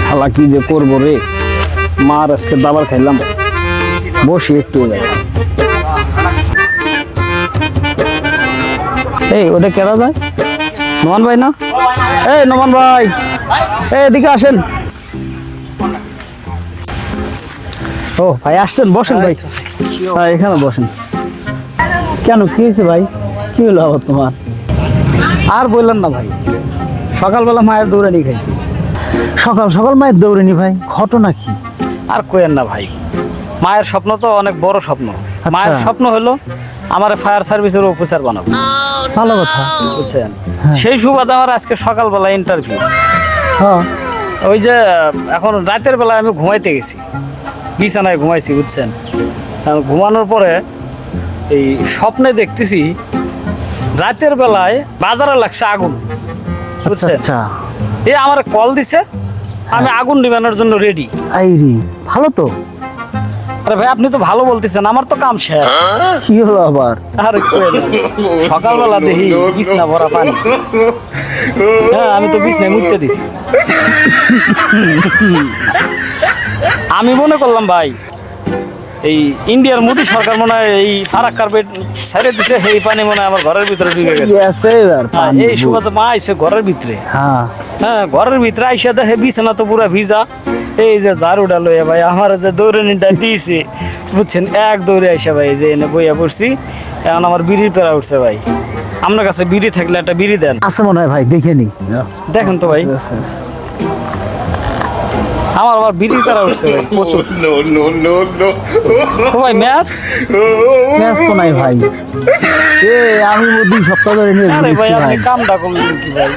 শালা কি যে করবো রে, মার আজকে দাবার খাইলাম, বসি একটু। এই ওটা কেরা যায়? নোমান ভাই না? এই নোমান ভাই, এদিকে আসেন। ও ভাই আসছেন, বসেন ভাই। হ্যাঁ এখানে বসেন। কেন কি হয়েছে ভাই, কি হলো আবার তোমার? আর বললেন না ভাই, সকালবেলা মায়ের দৌড়ানি খাইছি। সকাল সকাল মায়ের দৌড়েনি ভাই, ঘটনা কি? আর কইেন না ভাই, মায়ের স্বপ্ন তো অনেক বড় স্বপ্ন। মায়ের স্বপ্ন হলো আমার ফায়ার সার্ভিসের অফিসার বানাবো। ভালো কথা, বুঝছেন? সেই সুবাদে আমার আজকে সকালবেলা ইন্টারভিউ। হ্যাঁ ওই যে এখন রাতের বেলায় আমি ঘুমাইতে গেছি, বিছানায় ঘুমাইছি, বুঝছেন? ঘুমানোর পরে এই স্বপ্নে দেখতেছি রাতের বেলায় বাজারে লাগছে আগুন, বুঝছেন? আচ্ছা এ আমার কল দিছে, আমি আগুন নিবানোর জন্য রেডি। আইরি ভালো তো। আরে ভাই আপনি তো ভালো বলতেছেন, আমার তো কাম শেষ। কি হলো আবার? আরে সকালবেলা দেখি বিছনা ভরা পানি। হ্যাঁ আমি তো বিছনায় মুছতে দিছি। আমি মনে করলাম ভাই এই ইন্ডিয়ার মোদী সরকার মনে হয় এই ফারাক কার্পেট ছেড়ে দিছে, সেই পানি মনে হয় আমার ঘরের ভিতরে ঢুকে গেছে। এই সুবাদে মা আইসে ঘরের ভিতরে। হ্যাঁ ঘরের ভিতরে আইসা দেখে বিছানা তো পুরা ভিজা। এই যে ঝাড়ুটা লইয়া ভাই আমার যে দৌড়ানিটা দিয়েছে, বুঝছেন, এক দৌড়ে আইসা ভাই যে এনে বইয়া পড়ছি। এখন আমার বিড়ির পেরা উঠছে ভাই। আপনার কাছে বিড়ি থাকলে একটা বিড়ি দেন। আছে মনে হয় ভাই, দেখে নি। দেখেন তো ভাই, আমার আবার বিড়ি পেরা উঠছে ভাই প্রচুর। তো ভাই ম্যাচ ম্যাচ তো নাই ভাই। আমি 2 সপ্তাহ ধরে নিয়ে আরে ভাই আপনি কামটা করলেন কি ভাই?